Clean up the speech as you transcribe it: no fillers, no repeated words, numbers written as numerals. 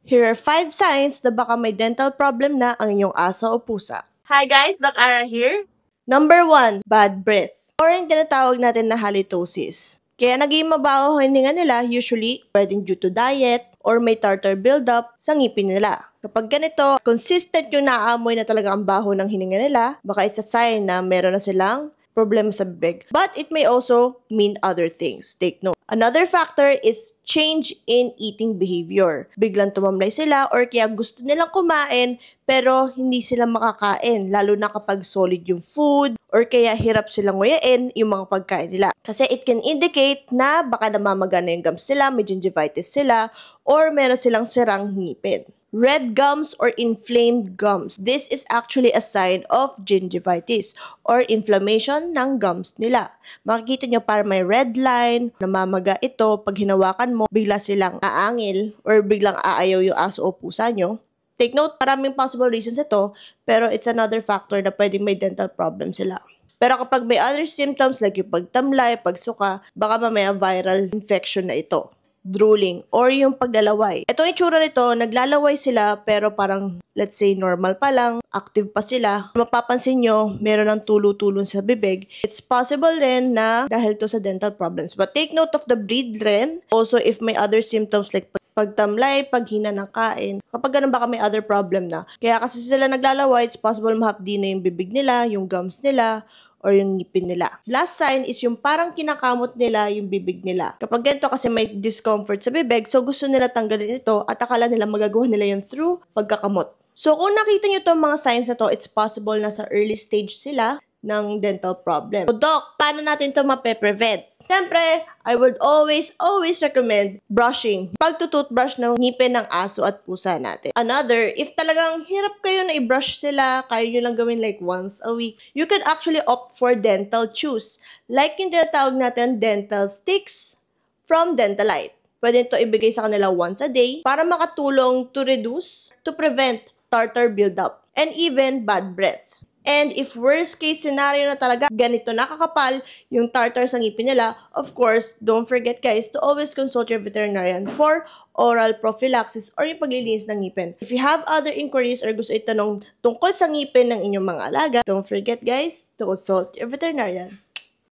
Here are 5 signs na baka may dental problem na ang inyong aso o pusa. Hi guys, Doc Ara here. Number 1, bad breath, or yung tinatawag natin na halitosis. Kaya naging mabaho ang hininga nila, usually pwedeng due to diet or may tartar buildup sa ngipin nila. Kapag ganito, consistent yung naaamoy na talaga ang baho ng hininga nila, baka it's a sign na meron na silang problem sa bibig. But it may also mean other things. Take note. Another factor is change in eating behavior. Biglang tumamlay sila or kaya gusto nilang kumain pero hindi sila makakain, lalo na kapag solid yung food or kaya hirap silang nguyain yung mga pagkain nila. Kasi it can indicate na baka namamaga na yung gums sila, may gingivitis sila, or meron silang sirang ngipin. Red gums or inflamed gums. This is actually a sign of gingivitis or inflammation ng gums nila. Makikita nyo para may red line, namamaga ito, pag hinawakan mo, bigla silang aangil or biglang aayaw yung aso o pusa nyo. Take note, maraming possible reasons ito, pero it's another factor na pwedeng may dental problem sila. Pero kapag may other symptoms like yung pagtamlay, pagsuka, baka mamaya viral infection na ito. Drooling, or yung paglalaway. Itong itsura nito, naglalaway sila pero parang, let's say, normal pa lang, active pa sila. Mapapansin nyo, meron ng tulo-tulon sa bibig. It's possible rin na dahil to sa dental problems. But take note of the breed rin. Also, if may other symptoms like pagtamlay, paghina ng kain, kapag ganun baka may other problem na. Kaya kasi sila naglalaway, it's possible mahapdi na yung bibig nila, yung gums nila, or yung ngipin nila. Last sign is yung parang kinakamot nila yung bibig nila. Kapag ganito kasi may discomfort sa bibig, so gusto nila tanggalin ito at akala nila magagawa nila yun through pagkakamot. So kung nakita nyo itong mga signs na to, it's possible na sa early stage sila ng dental problem. So Doc, paano natin ito mape-prevent? Siyempre, I would always recommend brushing. Pagtutoothbrush ng ngipin ng aso at pusa natin. Another, if talagang hirap kayo na i-brush sila, kaya nyo lang gawin like once a week, you can actually opt for dental chews. Like yung tinatawag natin dental sticks from Dentalite. Pwede ito ibigay sa kanila once a day para makatulong to reduce, to prevent tartar buildup, and even bad breath. And if worst case scenario na talaga ganito nakakapal yung tartar sa ngipin nila, of course, don't forget guys to always consult your veterinarian for oral prophylaxis or yung paglilinis ng ngipin. If you have other inquiries or gusto itanong tungkol sa ngipin ng inyong mga alaga, don't forget guys to consult your veterinarian.